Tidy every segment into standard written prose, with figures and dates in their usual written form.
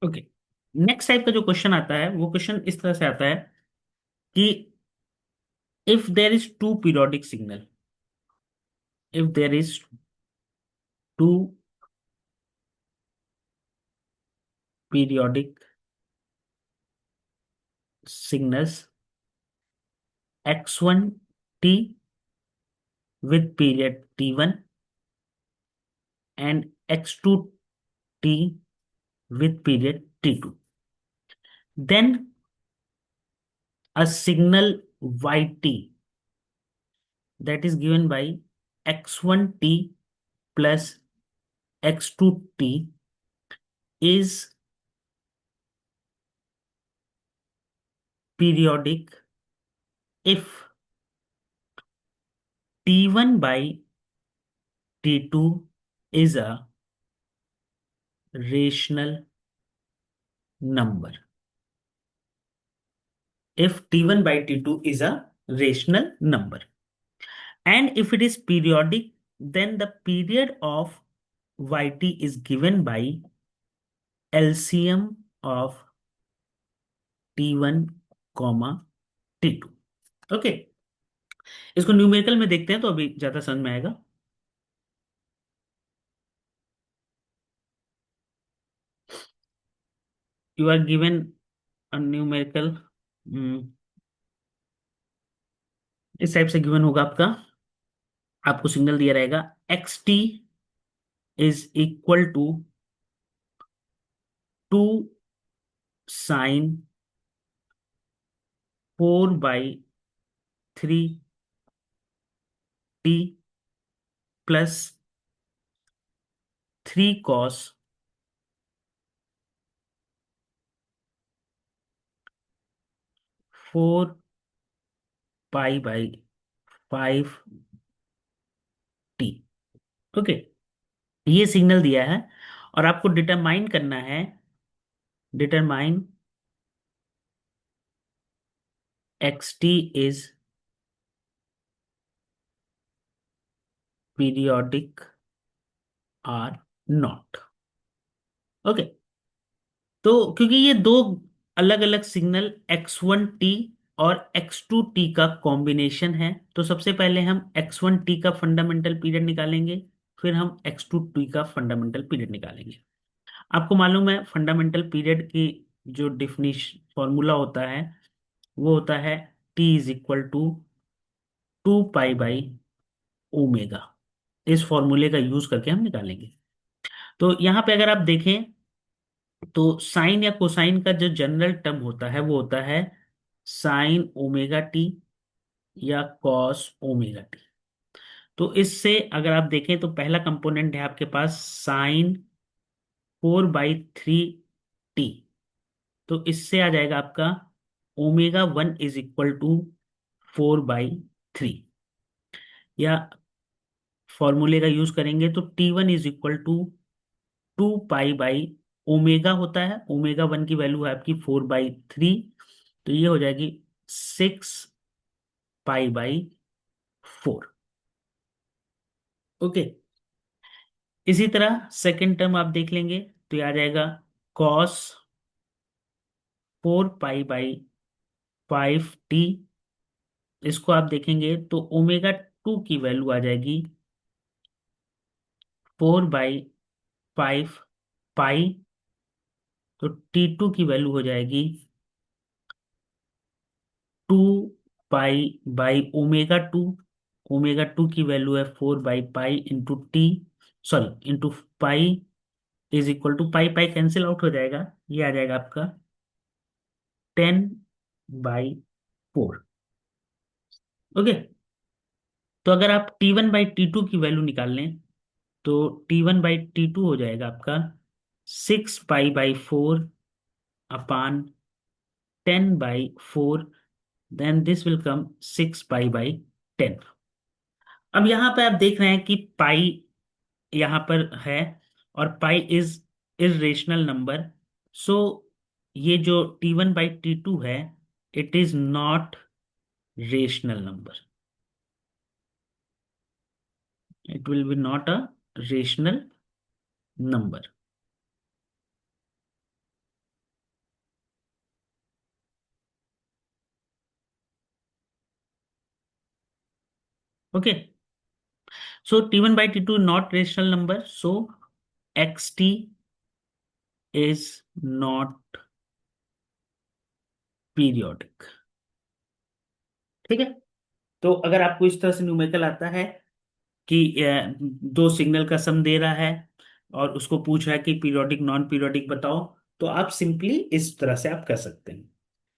Okay, next type का जो question आता है वो क्वेश्चन इस तरह से आता है कि if there is two periodic signal, if there is two periodic signals x1 t with period t1 and x2 t with period t2, then a signal yt that is given by x1 t plus x2 t is periodic if t1 by t2 is a rational number. If t1 by t2 is a rational number. And if it is periodic, then the period of yt is given by LCM of t1 comma t2. Okay, इसको numerical में देखते हैं तो अभी ज्यादा समझ में आएगा. You are given a numerical, इस टाइप से गिवन होगा आपका. आपको सिग्नल दिया रहेगा x T is equal to 2 sine 4/3 t plus 3 cos 4 पाई/5 टी. ओके, ये सिग्नल दिया है और आपको डिटरमाइन करना है. Determine x T is periodic or not. Okay, तो क्योंकि ये दो अलग अलग सिग्नल x1 टी और x2 टी का कॉम्बिनेशन है, तो सबसे पहले हम x1 टी का फंडामेंटल पीरियड निकालेंगे, फिर हम x2 टी का फंडामेंटल पीरियड निकालेंगे. आपको मालूम है फंडामेंटल पीरियड की जो डिफिनिशन फॉर्मूला होता है वो होता है t इज इक्वल टू 2 पाई/ओमेगा. इस फॉर्मूले का यूज करके हम निकालेंगे. तो यहाँ पे अगर आप देखें तो साइन या कोसाइन का जो जनरल टर्म होता है वो होता है साइन ओमेगा टी या कॉस ओमेगा टी. तो इससे अगर आप देखें तो पहला कंपोनेंट है आपके पास साइन 4/3 टी. तो इससे आ जाएगा आपका ओमेगा 1 इज इक्वल टू 4/3. या फॉर्मूले का यूज करेंगे तो t1 इज इक्वल टू 2 पाई/ओमेगा होता है. ओमेगा 1 की वैल्यू है आपकी 4/3, तो ये हो जाएगी 6 पाई/4. ओके, इसी तरह सेकेंड टर्म आप देख लेंगे तो ये आ जाएगा कॉस 4 पाई/5 टी. इसको आप देखेंगे तो ओमेगा 2 की वैल्यू आ जाएगी 4/5 पाई. तो t2 की वैल्यू हो जाएगी 2 पाई/ओमेगा 2. ओमेगा 2 की वैल्यू है 4/पाई into t, sorry into pi, is equal to pi pi cancel out हो जाएगा. ये आ जाएगा आपका 10/4. ओके, तो अगर आप t1/t2 की वैल्यू निकाल लें तो t1/t2 हो जाएगा आपका 6 पाई/4 upon 10/4. Then this will come 6 पाई/10. अब यहाँ पे आप देख रहे हैं कि पाई यहाँ पर है और पाई इज इरेशनल नंबर. सो ये जो t1/t2 है it is not rational number. It will be not a rational number. Okay, so T1/T2 not rational number, so XT is not periodic. ठीक है, तो अगर आपको इस तरह से न्यूमेरिकल आता है कि दो सिग्नल का सम दे रहा है और उसको पूछ रहा है कि पीरियोडिक नॉन पीरियोडिक बताओ, तो आप सिंपली इस तरह से आप कर सकते हैं।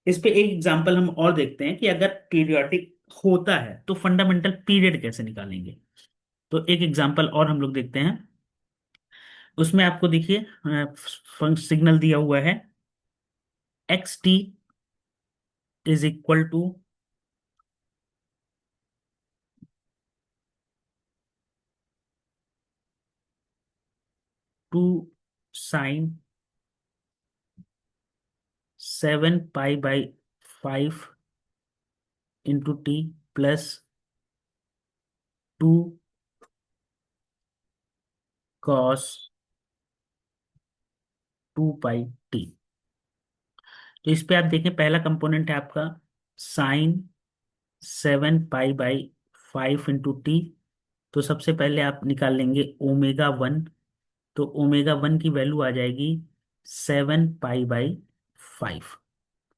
इस पे एक एग्जांपल हम और देखते हैं कि अगर पीरियोडिक होता है तो फंडामेंटल पीरियड कैसे निकालेंगे। तो एक एग्जांपल और हम लोग देखते हैं। उसमें आपको देखिए सिग्नल दिया हुआ है XT is equal to 2 sin 7 π/5 into t plus 2 cos 2 π t। तो इस पे आप देखें, पहला कंपोनेंट है आपका sin 7 π/5 इंटू टी। तो सबसे पहले आप निकाल लेंगे ओमेगा 1। तो ओमेगा 1 की वैल्यू आ जाएगी 7 π/5।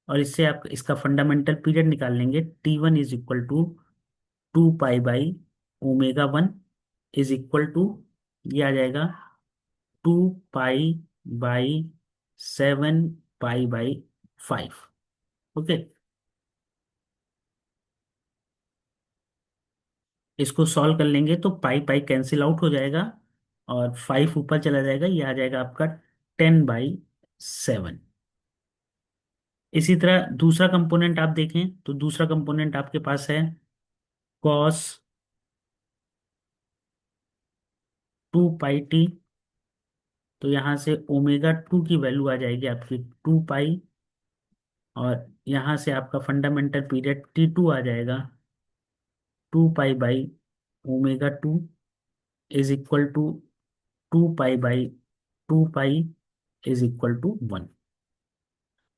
और इससे आप इसका फंडामेंटल पीरियड निकाल लेंगे, T1 इज इक्वल टू 2 π/ओमेगा 1 इज इक्वल टू, ये आ जाएगा 2 π/7 π/5। ओके, इसको सॉल्व कर लेंगे तो पाई पाई कैंसिल आउट हो जाएगा और 5 ऊपर चला जाएगा, ये आ जाएगा आपका 10/7। इसी तरह दूसरा कंपोनेंट आप देखें तो दूसरा कंपोनेंट आपके पास है कॉस 2 π t। तो यहाँ से ओमेगा 2 की वैल्यू आ जाएगी आपकी 2 π, और यहाँ से आपका फंडामेंटल पीरियड T2 आ जाएगा 2 π/ओमेगा 2 is equal to 2 π/2 π is equal to 1।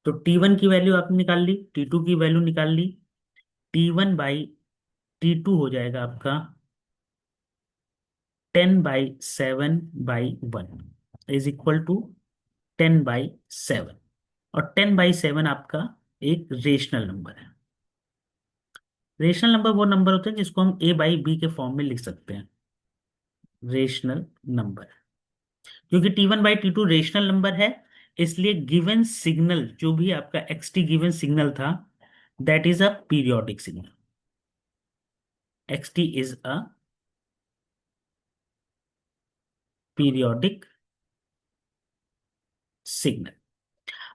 तो T1 की वैल्यू आपने निकाल ली, T2 की वैल्यू निकाल ली। T1/T2 हो जाएगा आपका 10/7/1 इज इक्वल टू 10/7। और 10/7 आपका एक रेशनल नंबर है। रेशनल नंबर वो नंबर होते हैं जिसको हम A/B के फॉर्म में लिख सकते हैं, रेशनल नंबर। क्योंकि T1/T2 रेशनल नंबर है, इसलिए गिवन सिग्नल जो भी आपका XT गिवन सिग्नल था, that is a periodic signal. XT is a periodic signal.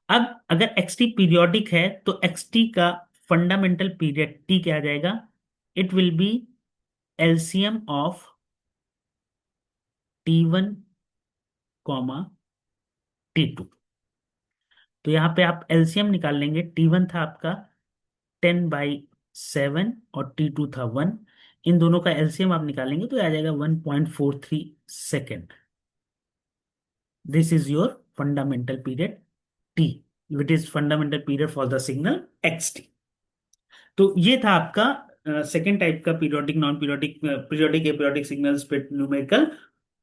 अब अगर XT पीरियोडिक है तो XT का फंडामेंटल पीरियड T क्या आ जाएगा, it will be LCM of T1, T2। तो यहां पे आप एलसीएम निकाल लेंगे। T1 था आपका 10/7 और T2 था 1। इन दोनों का एलसीएम आप निकालेंगे तो आ जाएगा 1.43 second. This is your fundamental period T, it is fundamental period for the signal XT। तो ये था आपका सेकेंड टाइप का periodic non periodic periodic aperiodic signals पे न्यूमेरिकल।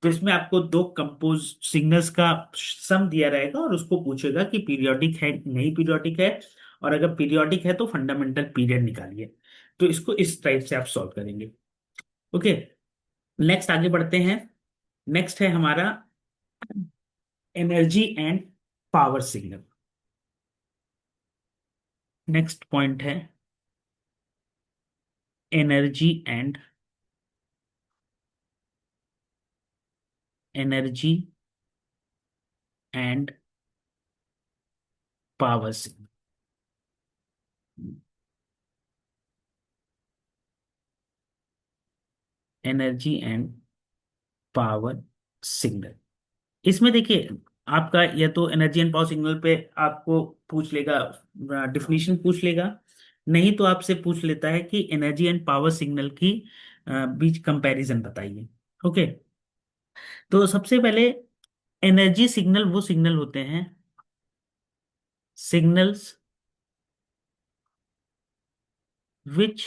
तो इसमें आपको दो कंपोज सिग्नल्स का सम दिया रहेगा और उसको पूछेगा कि पीरियोडिक है नहीं पीरियोडिक है, और अगर पीरियोडिक है तो फंडामेंटल पीरियड निकालिए। तो इसको इस टाइप से आप सॉल्व करेंगे। ओके, नेक्स्ट आगे बढ़ते हैं। नेक्स्ट है हमारा energy and power signal. Next point है energy and energy and power signal. Energy and power signal, इसमें देखिए आपका या तो एनर्जी एंड पावर सिग्नल पे आपको पूछ लेगा, डिफिनीशन पूछ लेगा, नहीं तो आपसे पूछ लेता है कि एनर्जी एंड पावर सिग्नल की बीच कंपैरिजन बताइए। ओके, तो सबसे पहले एनर्जी सिग्नल वो सिग्नल होते हैं, signals which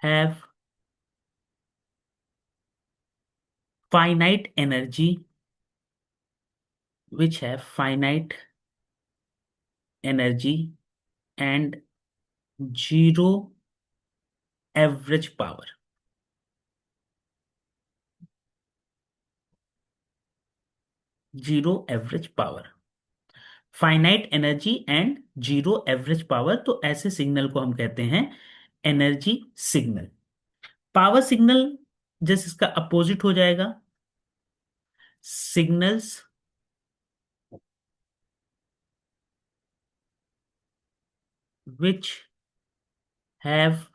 have finite energy, which have finite energy and zero average power. Zero average power, finite energy and zero average power, तो ऐसे सिग्नल को हम कहते हैं एनर्जी सिग्नल। पावर सिग्नल जैसे इसका अपोजिट हो जाएगा, signals which have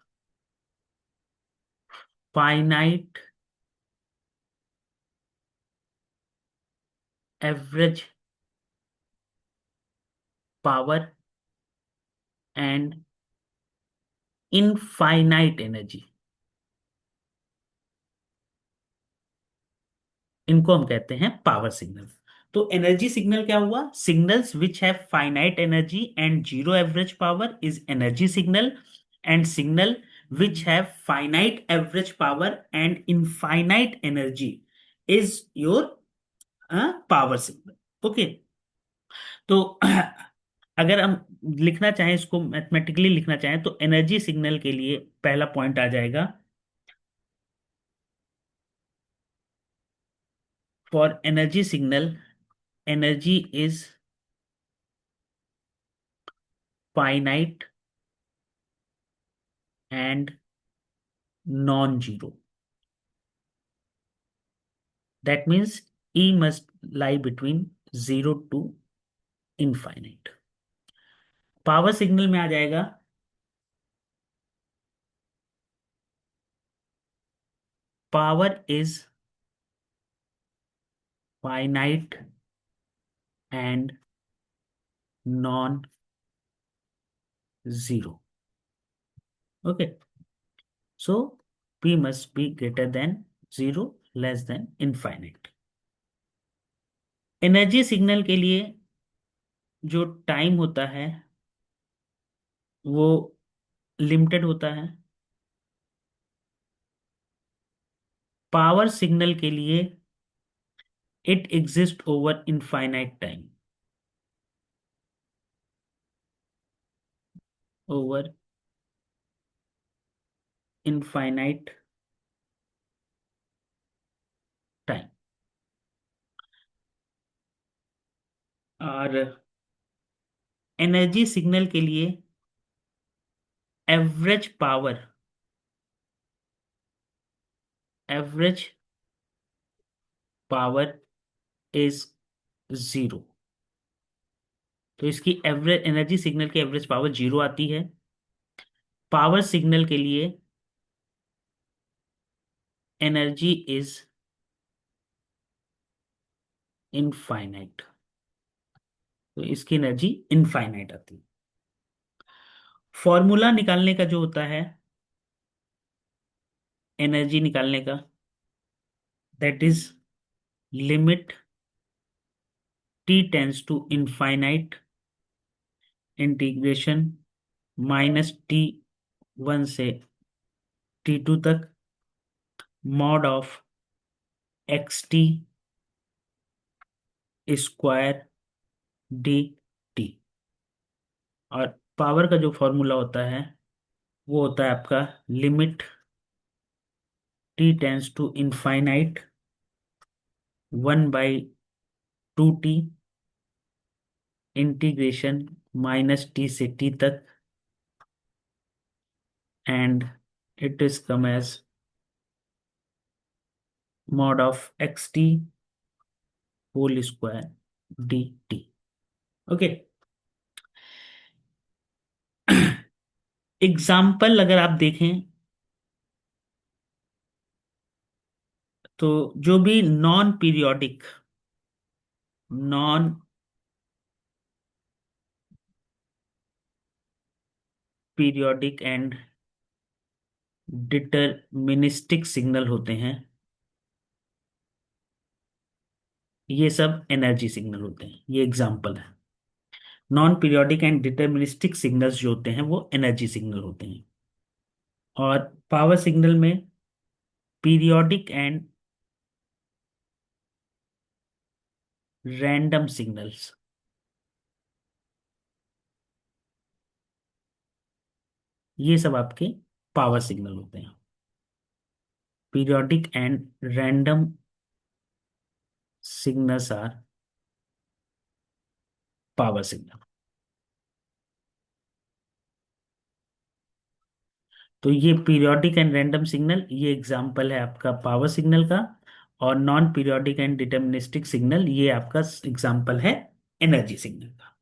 finite average power and infinite energy, इनको हम कहते हैं पावर सिग्नल। तो एनर्जी सिग्नल क्या हुआ? Signals which have finite energy and zero average power is energy signal, and signal which have finite average power and infinite energy is your power signal. Okay, तो अगर हम लिखना चाहें, इसको mathematically लिखना चाहें, तो एनर्जी सिग्नल के लिए पहला पॉइंट आ जाएगा, for energy signal energy is finite and non zero. That means E must lie between 0 to infinite। Power signal में आ जाएगा, power is finite and non zero. Okay, so P must be greater than 0, less than infinite। Energy signal के लिए जो time होता है वो limited होता है। पावर सिग्नल के लिए it exist over infinite time, over infinite time. और एनर्जी सिग्नल के लिए average power, average power is zero. तो इसकी एवरेज एनर्जी सिग्नल की एवरेज पावर जीरो आती है। पावर सिग्नल के लिए एनर्जी इज इनफाइनाइट, तो इसकी एनर्जी इनफाइनाइट आती है। फॉर्मूला निकालने का जो होता है एनर्जी निकालने का, that is limit t tends to infinite integration -t1 से t2 तक mod of xt square d t. और पावर का जो फॉर्मूला होता है वो होता है आपका limit t tends to infinite 1/2t integration -t से t तक, and it is come as mod of xt whole square d t. Okay, example अगर आप देखें तो जो भी non periodic and deterministic signal होते हैं, ये सब एनर्जी सिग्नल होते हैं। ये एग्जाम्पल है, non periodic and deterministic signals जो होते हैं वो एनर्जी सिग्नल होते हैं। और पावर सिग्नल में पीरियोडिक एंड रैंडम सिग्नल्स, ये सब आपके पावर सिग्नल होते हैं। Periodic and random signals are power signal. तो ये पीरियोडिक एंड रैंडम सिग्नल, ये एग्जांपल है आपका पावर सिग्नल का। और non periodic and deterministic signal, ये आपका एग्जांपल है एनर्जी सिग्नल का।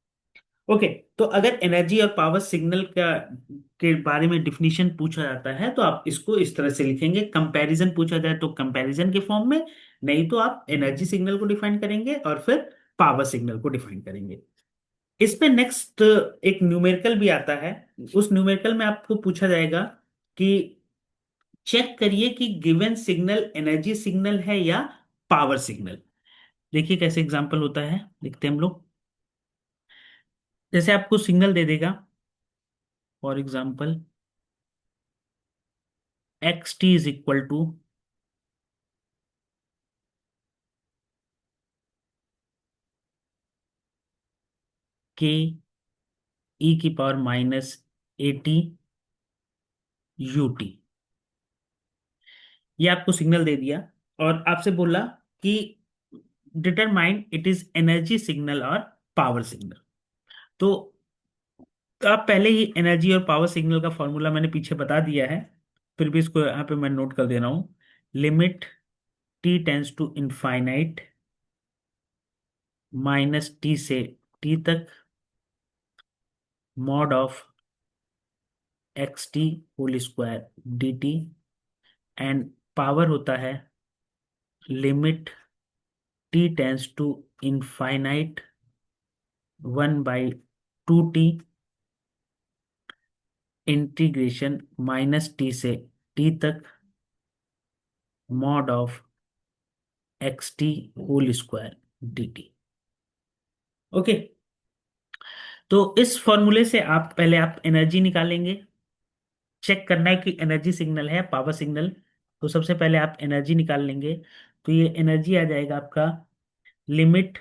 ओके। तो अगर एनर्जी और पावर सिग्नल का के बारे में डिफिनीशन पूछा जाता है तो आप इसको इस तरह से लिखेंगे, कंपैरिजन पूछा जाए तो कंपैरिजन के फॉर्म में, नहीं तो आप एनर्जी सिग्नल को डिफाइन करेंगे और फिर पावर सिग्नल को डिफाइन करेंगे। इसमें नेक्स्ट एक न्यूमेरिकल भी आता है। उस न्यूमेरिकल में आपको पूछा जाएगा कि चेक करिए कि गिवन सिग्नल एनर्जी सिग्नल है या पावर सिग्नल। देखिए कैसे एग्जांपल होता है, देखते हैं हम लोग। जैसे आपको सिग्नल दे देगा, for example x T is equal to k e की power minus a t u t. ये आपको सिग्नल दे दिया और आपसे बोला कि determine it is energy signal और पावर सिग्नल। तो आप पहले ही एनर्जी और पावर सिग्नल का फॉर्मूला मैंने पीछे बता दिया है, फिर भी इसको यहाँ पे मैं नोट कर दे रहा हूँ। Limit T tends to infinite minus T से टी तक mod of x t whole square d t. And power होता है limit T tends to infinite 1/2t integration minus T से टी तक mod of x t whole square d t. Okay. तो इस फॉर्मूले से आप पहले आप एनर्जी निकालेंगे। चेक करना है कि एनर्जी सिग्नल है पावर सिग्नल। तो सबसे पहले आप एनर्जी निकाल लेंगे। तो ये एनर्जी आ जाएगा आपका लिमिट,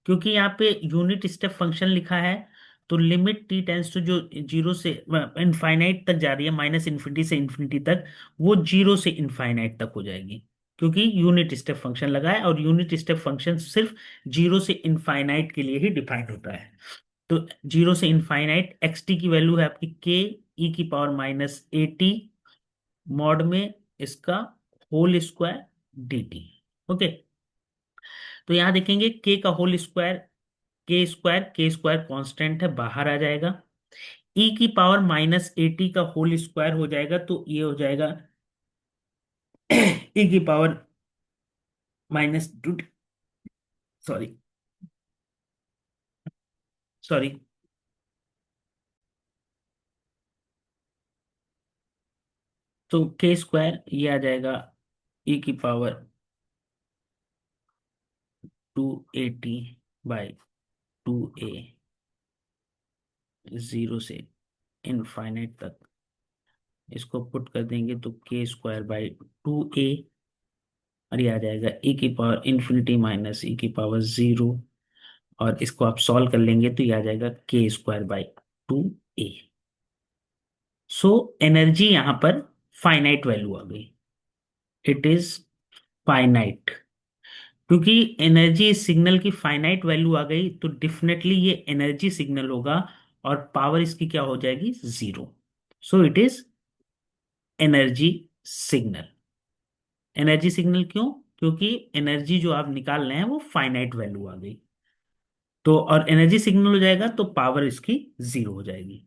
क्योंकि यहाँ पे यूनिट स्टेप फंक्शन लिखा है, तो लिमिट टी टेंस टू जो जीरो से इनफाइनाइट तक जा रही है, माइनस इन्फिनिटी से इन्फिनिटी तक, वो जीरो से इनफाइनाइट तक हो जाएगी, क्योंकि यूनिट स्टेप फंक्शन लगा है और यूनिट स्टेप फंक्शन सिर्फ जीरो से इनफाइनाइट के लिए ही डिफाइंड होता है। तो जीरो से इनफाइनाइट एक्स टी की वैल्यू है आपकी के ई की power minus a t mod में इसका whole square d t. Okay. तो यहां देखेंगे के का whole square, k square constant है, बाहर आ जाएगा। ई की पावर माइनस एटी का होल स्क्वायर हो जाएगा, तो ये हो जाएगा ई की power minus two, sorry sorry, तो के स्क्वायर ये आ जाएगा ई की पावर 280/2a, जीरो से इनफाइनाइट तक इसको पुट कर देंगे तो k² बाई 2a, और ये आ जाएगा e की पावर इंफिनिटी माइनस e की पावर 0। और इसको आप सॉल्व कर लेंगे तो ये आ जाएगा k² by 2a। So energy यहां पर फाइनाइट वैल्यू आ गई, इट इज फाइनाइट। क्योंकि एनर्जी सिग्नल की फाइनाइट वैल्यू आ गई तो डेफिनेटली ये एनर्जी सिग्नल होगा और पावर इसकी क्या हो जाएगी, zero. So it is energy signal. Energy signal क्यों? क्योंकि एनर्जी जो आप निकाल रहे हैं वो फाइनाइट वैल्यू आ गई, तो और एनर्जी सिग्नल हो जाएगा तो पावर इसकी जीरो हो जाएगी।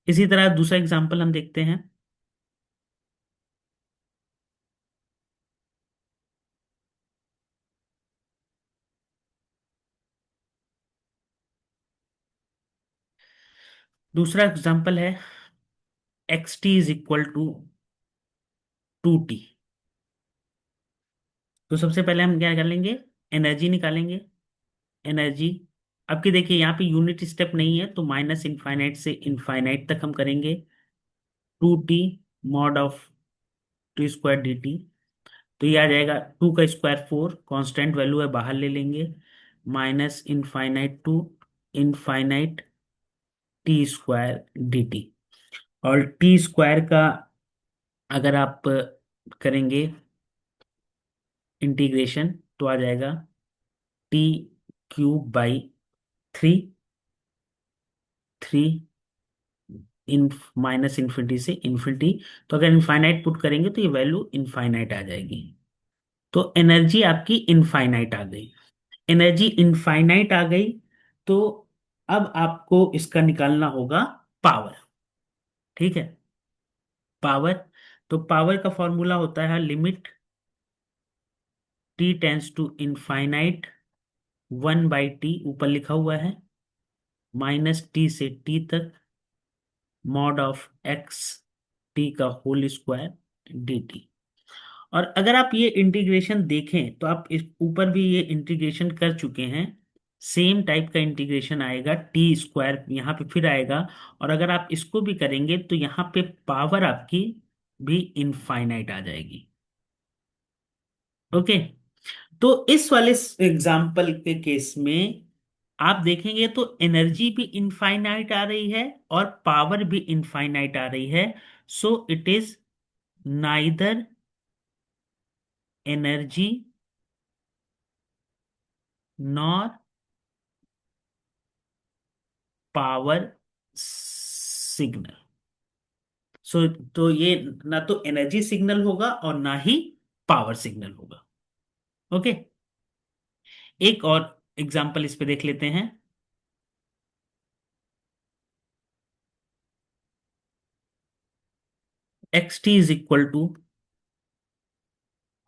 इसी तरह दूसरा एग्जांपल हम देखते हैं। दूसरा एग्जांपल है x T is equal to 2t। तो सबसे पहले हम क्या कर लेंगे, एनर्जी निकालेंगे। एनर्जी आपकी देखिए यहाँ पे यूनिट स्टेप नहीं है, तो माइनस इनफाइनाइट से इनफाइनाइट तक हम करेंगे। 2t mod of T square d T. तो ये आ जाएगा 2 का स्क्वायर 4, कांस्टेंट वैल्यू है बाहर ले लेंगे, minus infinite to infinite t square d t. और टी स्क्वायर का अगर आप करेंगे इंटीग्रेशन तो आ जाएगा t³ by 3, 3 in minus infinity से इन्फिनिटी। तो अगर इनफाइनाइट पुट करेंगे तो ये वैल्यू इनफाइनाइट आ जाएगी। तो एनर्जी आपकी इनफाइनाइट आ गई। एनर्जी इनफाइनाइट आ गई। तो अब आपको इसका निकालना होगा पावर। ठीक है, पावर। तो पावर का फॉर्मूला होता है limit T tends to infinite 1/t, ऊपर लिखा हुआ है, माइनस टी से टी तक, मॉड ऑफ एक्स टी का होल स्क्वायर डी टी। और अगर आप ये इंटीग्रेशन देखें तो आप इस ऊपर भी ये इंटीग्रेशन कर चुके हैं, सेम टाइप का इंटीग्रेशन आएगा, टी स्क्वायर यहाँ पे फिर आएगा। और अगर आप इसको भी करेंगे तो यहाँ पे पावर आपकी भी इनफाइनाइट आ जाएगी। ओके। तो इस वाले एग्जाम्पल के केस में आप देखेंगे तो एनर्जी भी इनफाइनाइट आ रही है और पावर भी इनफाइनाइट आ रही है। So it is neither energy nor power signal. So तो ये ना तो एनर्जी सिग्नल होगा और ना ही पावर सिग्नल होगा। ओके। एक और एग्जांपल इस पे देख लेते हैं। xt =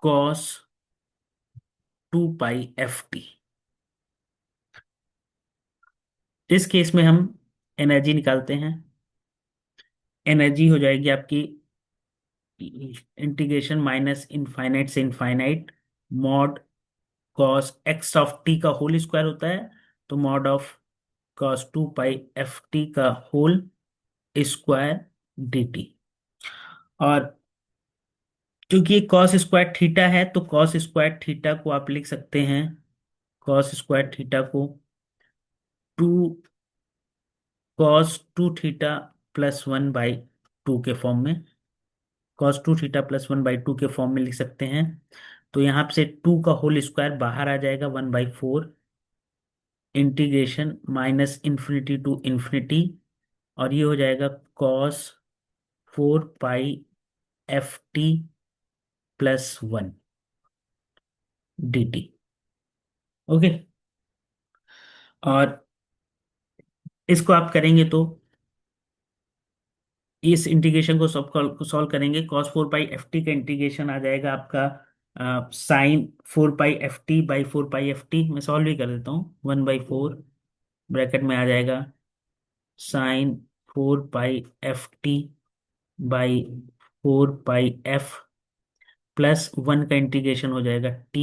cos 2π ft। इस केस में हम एनर्जी निकालते हैं। एनर्जी हो जाएगी आपकी इंटीग्रेशन माइनस इनफाइनाइट से infinite, mod cos x of T का होल स्क्वायर होता है, तो मॉड ऑफ कॉस 2π ft का होल स्क्वायर डी टी। और क्योंकि ये कॉस स्क्वायर थीटा है तो कॉस स्क्वायर थीटा को आप लिख सकते हैं, कॉस स्क्वायर थीटा को 2 cos 2 थीटा +1/2 के फॉर्म में, cos 2 थीटा +1/2 के फॉर्म में लिख सकते हैं। तो यहाँ से 2 का होल स्क्वायर बाहर आ जाएगा 1/4, integration minus infinity to infinity, और ये हो जाएगा cos 4π ft +1 dt। ओके। और इसको आप करेंगे तो इस इंटीग्रेशन को सॉल्व करेंगे, cos 4π ft का इंटीग्रेशन आ जाएगा आपका sin 4π ft/4π ft। मैं सॉल्व भी कर देता हूँ, 1/4 ब्रैकेट में आ जाएगा sin 4π ft/4π f +1 का इंटीग्रेशन हो जाएगा t।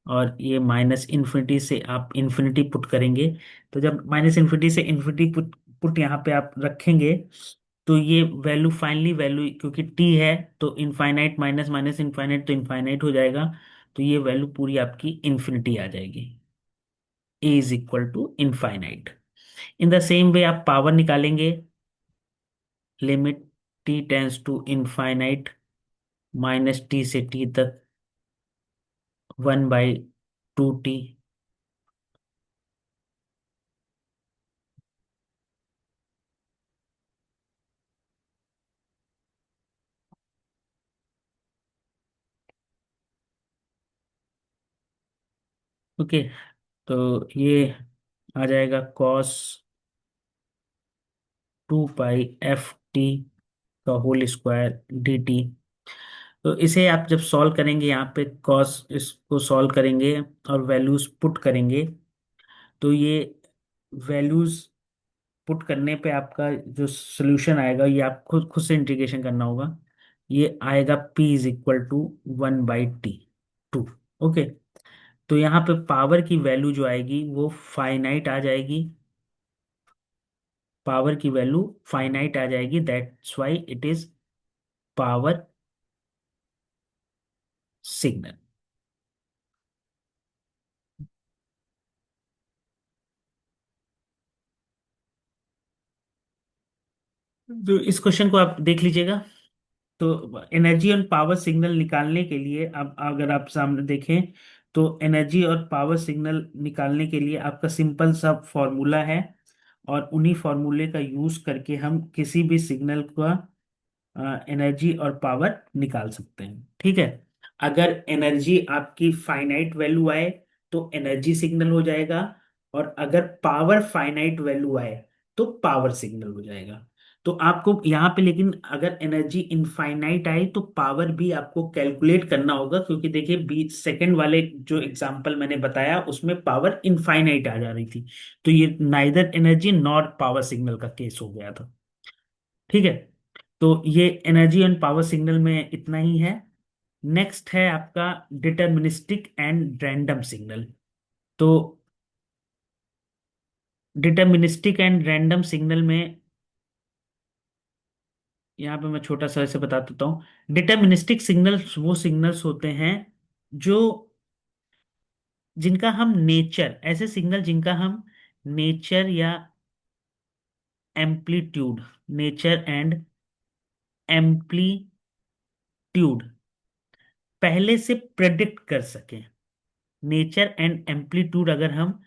और ये माइनस इन्फिनिटी से आप इन्फिनिटी पुट करेंगे। तो जब माइनस इन्फिनिटी से इन्फिनिटी पुट पुट यहाँ पे आप रखेंगे तो ये वैल्यू फाइनली वैल्यू, क्योंकि टी है तो इनफाइनाइट माइनस माइनस इनफाइनाइट तो इनफाइनाइट हो जाएगा। तो ये वैल्यू पूरी आपकी इन्फिनिटी आ जाएगी, a = infinite. In the same way आप पावर निकालेंगे, limit T tends to infinite minus T से टी तक 1/2t। ओके। तो ये आ जाएगा cos 2π ft का होल स्क्वायर डी टी। तो इसे आप जब सॉल्व करेंगे यहाँ पे कॉस इसको सॉल्व करेंगे और वैल्यूज पुट करेंगे तो ये वैल्यूज पुट करने पे आपका जो सोल्यूशन आएगा ये आप खुद खुद से इंटीग्रेशन करना होगा। ये आएगा p = 1/t 2। ओके। तो यहाँ पे पावर की वैल्यू जो आएगी वो फाइनाइट आ जाएगी, पावर की वैल्यू फाइनाइट आ जाएगी, that's why it is power signal. तो इस क्वेश्चन को आप देख लीजिएगा। तो एनर्जी और पावर सिग्नल निकालने के लिए अब अगर आप सामने देखें, तो एनर्जी और पावर सिग्नल निकालने के लिए आपका सिंपल सा फॉर्मूला है, और उन्हीं फॉर्मूले का यूज करके हम किसी भी सिग्नल का एनर्जी और पावर निकाल सकते हैं। ठीक है। अगर एनर्जी आपकी फाइनाइट वैल्यू आए तो एनर्जी सिग्नल हो जाएगा, और अगर पावर फाइनाइट वैल्यू आए तो पावर सिग्नल हो जाएगा। तो आपको यहाँ पे लेकिन अगर एनर्जी इनफाइनाइट आई तो पावर भी आपको कैलकुलेट करना होगा, क्योंकि देखिए 20 सेकंड वाले जो एग्जांपल मैंने बताया उसमें पावर इनफाइनाइट आ जा रही थी। तो ये neither energy not power signal का केस हो गया था। ठीक है। तो ये एनर्जी एंड पावर सिग्नल में इतना ही है। नेक्स्ट है आपका डिटर्मिनिस्टिक एंड रैंडम सिग्नल। तो डिटर्मिनिस्टिक एंड रैंडम सिग्नल में यहाँ पे मैं छोटा सा ऐसे बता देता हूँ। डिटर्मिनिस्टिक सिग्नल्स वो सिग्नल्स होते हैं जो जिनका हम नेचर, ऐसे सिग्नल जिनका हम नेचर या एम्पलीट्यूड, नेचर एंड एम्पलीट्यूड पहले से प्रेडिक्ट कर सकें। नेचर एंड एम्पलीट्यूड अगर हम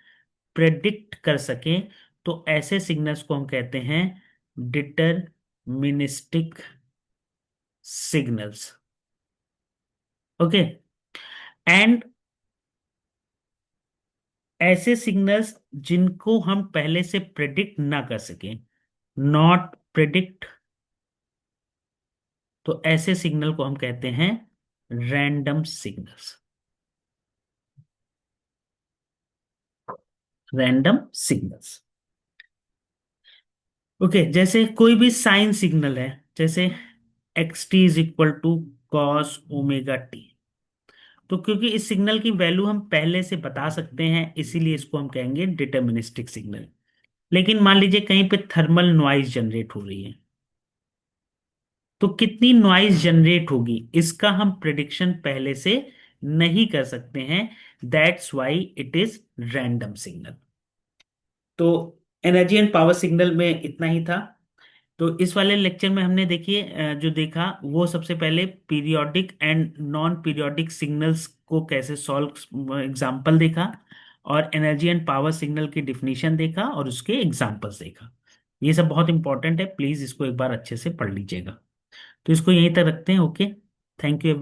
प्रेडिक्ट कर सकें तो ऐसे सिग्नल्स को हम कहते हैं डिटरमिनिस्टिक सिग्नल्स। ओके। एंड ऐसे सिग्नल्स जिनको हम पहले से प्रेडिक्ट ना कर सकें, नॉट प्रेडिक्ट, तो ऐसे सिग्नल को हम कहते हैं random signals. Random signals. Okay. जैसे कोई भी साइन सिग्नल है, जैसे X T is equal to cos omega T, तो क्योंकि इस सिग्नल की वैल्यू हम पहले से बता सकते हैं इसीलिए इसको हम कहेंगे डिटर्मिनिस्टिक सिग्नल। लेकिन मान लीजिए कहीं पे थर्मल नॉइज जनरेट हो रही है, तो कितनी नॉइज जनरेट होगी इसका हम प्रिडिक्शन पहले से नहीं कर सकते हैं। That's why it is random signal. तो एनर्जी एंड पावर सिग्नल में इतना ही था। तो इस वाले लेक्चर में हमने देखिए जो देखा वो सबसे पहले periodic and non periodic signals को कैसे सॉल्व, एग्जाम्पल देखा, और एनर्जी एंड पावर सिग्नल की डिफिनीशन देखा और उसके एग्जाम्पल्स देखा। ये सब बहुत इंपॉर्टेंट है, प्लीज इसको एक बार अच्छे से पढ़ लीजिएगा। तो इसको यहीं तक रखते हैं। ओके। Thank you.